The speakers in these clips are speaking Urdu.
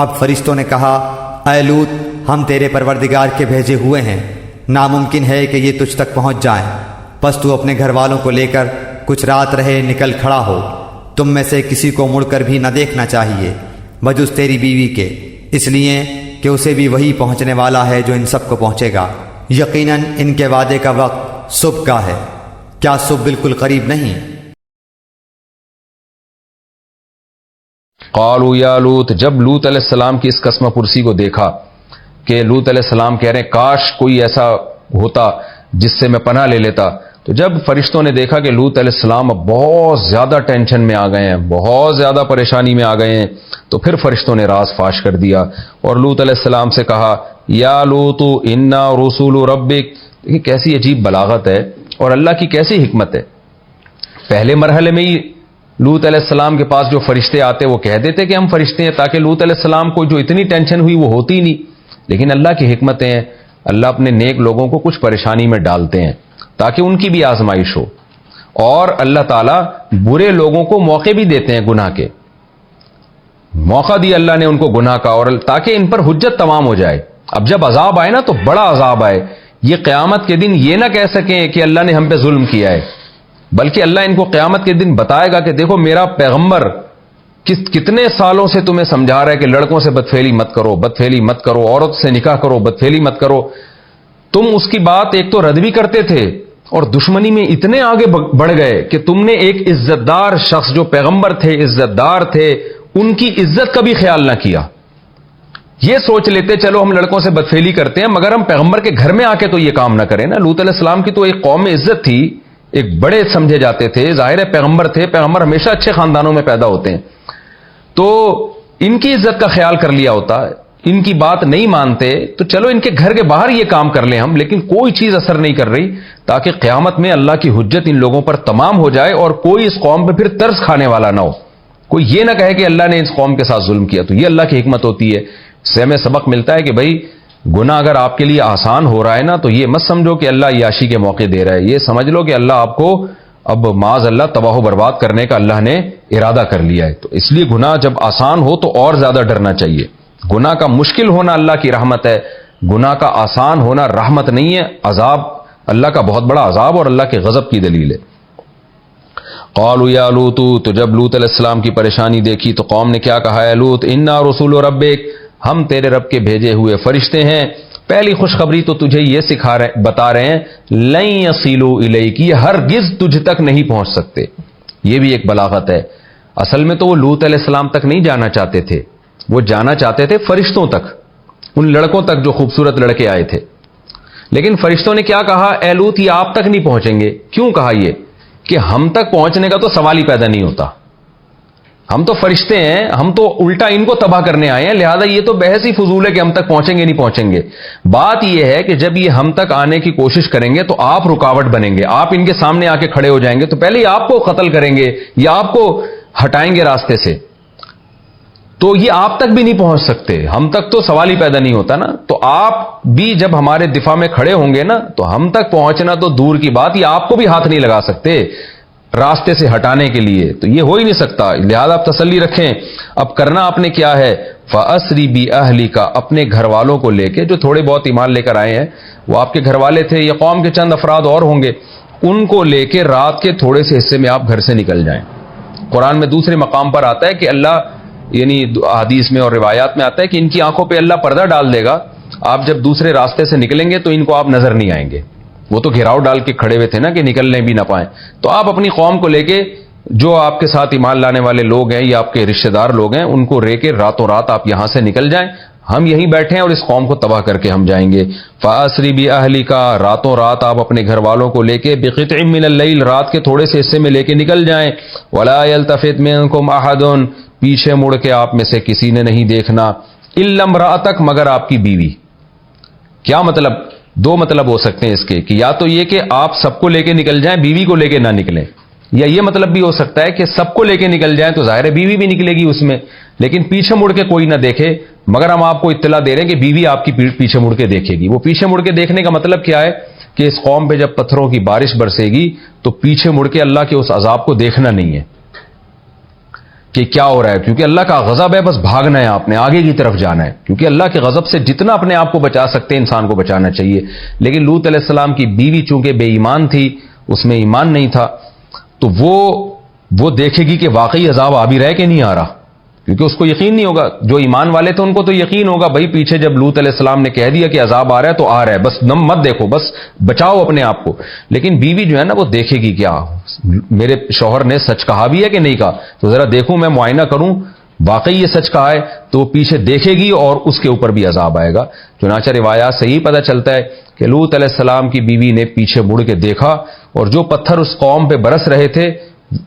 اب فرشتوں نے کہا اے لوط ہم تیرے پروردگار کے بھیجے ہوئے ہیں، ناممکن ہے کہ یہ تجھ تک پہنچ جائیں، پس تو اپنے گھر والوں کو لے کر کچھ رات رہے نکل کھڑا ہو، تم میں سے کسی کو مڑ کر بھی نہ دیکھنا چاہیے بجز تیری بیوی کے، اس لیے کہ اسے بھی وہی پہنچنے والا ہے جو ان سب کو پہنچے گا، یقیناً ان کے وعدے کا وقت صبح کا ہے، کیا صبح بالکل قریب نہیں؟ قالوا یا لوط، جب لوط علیہ السلام کی اس قسمہ پرسی کو دیکھا کہ لوط علیہ السلام کہہ رہے ہیں کاش کوئی ایسا ہوتا جس سے میں پناہ لے لیتا، تو جب فرشتوں نے دیکھا کہ لوط علیہ السلام اب بہت زیادہ ٹینشن میں آ گئے ہیں، بہت زیادہ پریشانی میں آ گئے ہیں، تو پھر فرشتوں نے راز فاش کر دیا اور لوط علیہ السلام سے کہا یا لوط انا رسول ربک۔ یہ کیسی عجیب بلاغت ہے اور اللہ کی کیسی حکمت ہے۔ پہلے مرحلے میں ہی لوط علیہ السلام کے پاس جو فرشتے آتے وہ کہہ دیتے کہ ہم فرشتے ہیں، تاکہ لوط علیہ السلام کو جو اتنی ٹینشن ہوئی وہ ہوتی نہیں، لیکن اللہ کی حکمتیں ہیں، اللہ اپنے نیک لوگوں کو کچھ پریشانی میں ڈالتے ہیں تاکہ ان کی بھی آزمائش ہو، اور اللہ تعالیٰ برے لوگوں کو موقع بھی دیتے ہیں گناہ کے، موقع دیا اللہ نے ان کو گناہ کا، اور تاکہ ان پر حجت تمام ہو جائے۔ اب جب عذاب آئے نا تو بڑا عذاب آئے، یہ قیامت کے دن یہ نہ کہہ سکیں کہ اللہ نے ہم پہ ظلم کیا ہے، بلکہ اللہ ان کو قیامت کے دن بتائے گا کہ دیکھو میرا پیغمبر کتنے سالوں سے تمہیں سمجھا رہا ہے کہ لڑکوں سے بدفعلی مت کرو، بدفعلی مت کرو، عورت سے نکاح کرو، بدفعلی مت کرو، تم اس کی بات ایک تو رد بھی کرتے تھے اور دشمنی میں اتنے آگے بڑھ گئے کہ تم نے ایک عزت دار شخص جو پیغمبر تھے، عزت دار تھے، ان کی عزت کا بھی خیال نہ کیا۔ یہ سوچ لیتے چلو ہم لڑکوں سے بدفعلی کرتے ہیں مگر ہم پیغمبر کے گھر میں آ کے تو یہ کام نہ کریں نا۔ لوط علیہ السلام کی تو ایک قوم میں عزت تھی، ایک بڑے سمجھے جاتے تھے، ظاہر ہے پیغمبر تھے، پیغمبر ہمیشہ اچھے خاندانوں میں پیدا ہوتے ہیں، تو ان کی عزت کا خیال کر لیا ہوتا، ان کی بات نہیں مانتے تو چلو ان کے گھر کے باہر یہ کام کر لیں ہم، لیکن کوئی چیز اثر نہیں کر رہی، تاکہ قیامت میں اللہ کی حجت ان لوگوں پر تمام ہو جائے اور کوئی اس قوم پہ پھر ترس کھانے والا نہ ہو، کوئی یہ نہ کہے کہ اللہ نے اس قوم کے ساتھ ظلم کیا۔ تو یہ اللہ کی حکمت ہوتی ہے۔ اس سے ہمیں سبق ملتا ہے کہ بھائی گناہ اگر آپ کے لیے آسان ہو رہا ہے نا تو یہ مت سمجھو کہ اللہ عیاشی کے موقع دے رہا ہے، یہ سمجھ لو کہ اللہ آپ کو اب معاذ اللہ تباہ و برباد کرنے کا اللہ نے ارادہ کر لیا ہے۔ تو اس لیے گناہ جب آسان ہو تو اور زیادہ ڈرنا چاہیے۔ گناہ کا مشکل ہونا اللہ کی رحمت ہے، گناہ کا آسان ہونا رحمت نہیں ہے، عذاب اللہ کا بہت بڑا عذاب اور اللہ کے غضب کی دلیل ہے۔ قالوا یا لوط، تو جب لوط علیہ السلام کی پریشانی دیکھی تو قوم نے کیا کہا ہے لوط انا رسول ربک، ہم تیرے رب کے بھیجے ہوئے فرشتے ہیں۔ پہلی خوشخبری تو تجھے یہ بتا رہے ہیں لن یصلوا الیک، یہ ہرگز تجھ تک نہیں پہنچ سکتے۔ یہ بھی ایک بلاغت ہے، اصل میں تو وہ لوط علیہ السلام تک نہیں جانا چاہتے تھے، وہ جانا چاہتے تھے فرشتوں تک، ان لڑکوں تک جو خوبصورت لڑکے آئے تھے، لیکن فرشتوں نے کیا کہا اے لوط یہ آپ تک نہیں پہنچیں گے۔ کیوں کہا یہ کہ ہم تک پہنچنے کا تو سوال ہی پیدا نہیں ہوتا، ہم تو فرشتے ہیں، ہم تو الٹا ان کو تباہ کرنے آئے ہیں، لہذا یہ تو بحث ہی فضول ہے کہ ہم تک پہنچیں گے نہیں پہنچیں گے۔ بات یہ ہے کہ جب یہ ہم تک آنے کی کوشش کریں گے تو آپ رکاوٹ بنیں گے، آپ ان کے سامنے آ کے کھڑے ہو جائیں گے تو پہلے ہی آپ کو قتل کریں گے یا آپ کو ہٹائیں گے راستے سے، تو یہ آپ تک بھی نہیں پہنچ سکتے، ہم تک تو سوال ہی پیدا نہیں ہوتا نا۔ تو آپ بھی جب ہمارے دفاع میں کھڑے ہوں گے نا تو ہم تک پہنچنا تو دور کی بات، یہ آپ کو بھی ہاتھ نہیں لگا سکتے راستے سے ہٹانے کے لیے، تو یہ ہو ہی نہیں سکتا، لہذا آپ تسلی رکھیں۔ اب کرنا آپ نے کیا ہے فَأَسْرِ بِأَهْلِكَ، اپنے گھر والوں کو لے کے، جو تھوڑے بہت ایمان لے کر آئے ہیں وہ آپ کے گھر والے تھے یا قوم کے چند افراد اور ہوں گے، ان کو لے کے رات کے تھوڑے سے حصے میں آپ گھر سے نکل جائیں۔ قرآن میں دوسرے مقام پر آتا ہے کہ اللہ، یعنی حدیث میں اور روایات میں آتا ہے کہ ان کی آنکھوں پہ اللہ پردہ ڈال دے گا، آپ جب دوسرے راستے سے نکلیں گے تو ان کو آپ نظر نہیں آئیں گے، وہ تو گھیراؤ ڈال کے کھڑے ہوئے تھے نا کہ نکلنے بھی نہ پائیں۔ تو آپ اپنی قوم کو لے کے، جو آپ کے ساتھ ایمان لانے والے لوگ ہیں یا آپ کے رشتہ دار لوگ ہیں، ان کو لے کے راتوں رات آپ یہاں سے نکل جائیں، ہم یہیں بیٹھے ہیں اور اس قوم کو تباہ کر کے ہم جائیں گے۔ فَأَسْرِ بِأَهْلِكَ، راتوں رات آپ اپنے گھر والوں کو لے کے، بِقِطْعٍ مِّنَ اللَّيْلِ، رات کے تھوڑے سے حصے میں لے کے نکل جائیں، وَلَا يَلْتَفِتْ مِنكُمْ أَحَدٌ، پیچھے مڑ کے آپ میں سے کسی نے نہیں دیکھنا، إِلَّا امْرَأَتَكَ، مگر آپ کی بیوی۔ کیا مطلب؟ دو مطلب ہو سکتے ہیں اس کے، کہ یا تو یہ کہ آپ سب کو لے کے نکل جائیں، بیوی کو لے کے نہ نکلیں، یا یہ مطلب بھی ہو سکتا ہے کہ سب کو لے کے نکل جائیں تو ظاہر ہے بیوی بھی نکلے گی اس میں، لیکن پیچھے مڑ کے کوئی نہ دیکھے، مگر ہم آپ کو اطلاع دے رہے ہیں کہ بیوی آپ کی پیچھے مڑ کے دیکھے گی۔ وہ پیچھے مڑ کے دیکھنے کا مطلب کیا ہے کہ اس قوم پہ جب پتھروں کی بارش برسے گی تو پیچھے مڑ کے اللہ کے اس عذاب کو دیکھنا نہیں ہے، کہ کیا ہو رہا ہے، کیونکہ اللہ کا غضب ہے، بس بھاگنا ہے، آپ نے آگے کی طرف جانا ہے، کیونکہ اللہ کے غضب سے جتنا اپنے آپ کو بچا سکتے ہیں انسان کو بچانا چاہیے. لیکن لوط علیہ السلام کی بیوی چونکہ بے ایمان تھی، اس میں ایمان نہیں تھا، تو وہ دیکھے گی کہ واقعی عذاب آ بھی رہا ہے کہ نہیں آ رہا، کیونکہ اس کو یقین نہیں ہوگا. جو ایمان والے تھے ان کو تو یقین ہوگا بھائی پیچھے جب لوط علیہ السلام نے کہہ دیا کہ عذاب آ رہا ہے تو آ رہا ہے، بس نم مت دیکھو، بس بچاؤ اپنے آپ کو. لیکن بیوی جو ہے نا وہ دیکھے گی کیا میرے شوہر نے سچ کہا بھی ہے کہ نہیں کہا، تو ذرا دیکھوں میں معائنہ کروں واقعی یہ سچ کہا ہے، تو وہ پیچھے دیکھے گی اور اس کے اوپر بھی عذاب آئے گا. چنانچہ روایات سے یہی پتہ چلتا ہے کہ لوط علیہ السلام کی بیوی نے پیچھے مڑ کے دیکھا اور جو پتھر اس قوم پہ برس رہے تھے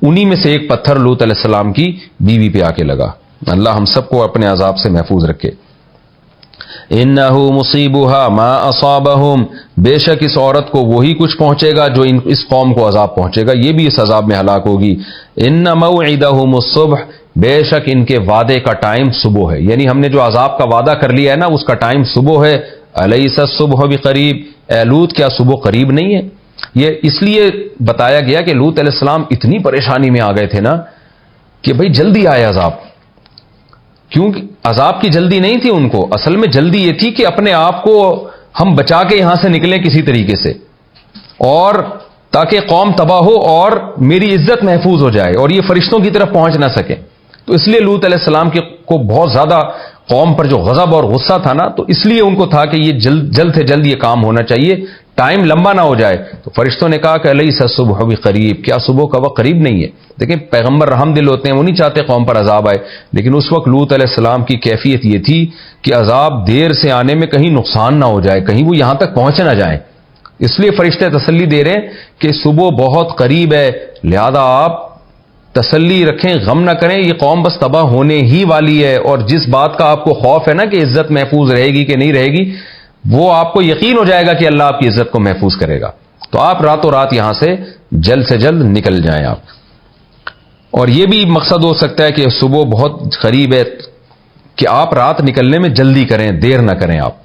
انہی میں سے ایک پتھر لوط علیہ السلام کی بیوی پہ آ کے لگا. اللہ ہم سب کو اپنے عذاب سے محفوظ رکھے. انہ مصیبھا ما اصابہم، بے شک اس عورت کو وہی کچھ پہنچے گا جو اس قوم کو عذاب پہنچے گا، یہ بھی اس عذاب میں ہلاک ہوگی. ان موعدہم الصبح، بے شک ان کے وعدے کا ٹائم صبح ہے، یعنی ہم نے جو عذاب کا وعدہ کر لیا ہے نا اس کا ٹائم صبح ہے. الیس الصبح بقریب، اے لوط کیا صبح قریب نہیں ہے؟ یہ اس لیے بتایا گیا کہ لوط علیہ السلام اتنی پریشانی میں آ گئے تھے نا کہ بھئی جلدی آئے عذاب. کیونکہ عذاب کی جلدی نہیں تھی ان کو، اصل میں جلدی یہ تھی کہ اپنے آپ کو ہم بچا کے یہاں سے نکلیں کسی طریقے سے، اور تاکہ قوم تباہ ہو اور میری عزت محفوظ ہو جائے اور یہ فرشتوں کی طرف پہنچ نہ سکے. تو اس لیے لوط علیہ السلام کو بہت زیادہ قوم پر جو غضب اور غصہ تھا نا، تو اس لیے ان کو تھا کہ یہ جلد سے جلد یہ کام ہونا چاہیے، ٹائم لمبا نہ ہو جائے. تو فرشتوں نے کہا کہ الیس الصبح بقریب، کیا صبح کا وقت قریب نہیں ہے؟ دیکھیں پیغمبر رحم دل ہوتے ہیں، وہ نہیں چاہتے قوم پر عذاب آئے، لیکن اس وقت لوط علیہ السلام کی کیفیت یہ تھی کہ عذاب دیر سے آنے میں کہیں نقصان نہ ہو جائے، کہیں وہ یہاں تک پہنچ نہ جائیں. اس لیے فرشتے تسلی دے رہے ہیں کہ صبح بہت قریب ہے، لہذا آپ تسلی رکھیں، غم نہ کریں، یہ قوم بس تباہ ہونے ہی والی ہے. اور جس بات کا آپ کو خوف ہے نا کہ عزت محفوظ رہے گی کہ نہیں رہے گی، وہ آپ کو یقین ہو جائے گا کہ اللہ آپ کی عزت کو محفوظ کرے گا. تو آپ راتوں رات یہاں سے جلد نکل جائیں آپ. اور یہ بھی مقصد ہو سکتا ہے کہ صبح بہت قریب ہے کہ آپ رات نکلنے میں جلدی کریں، دیر نہ کریں آپ.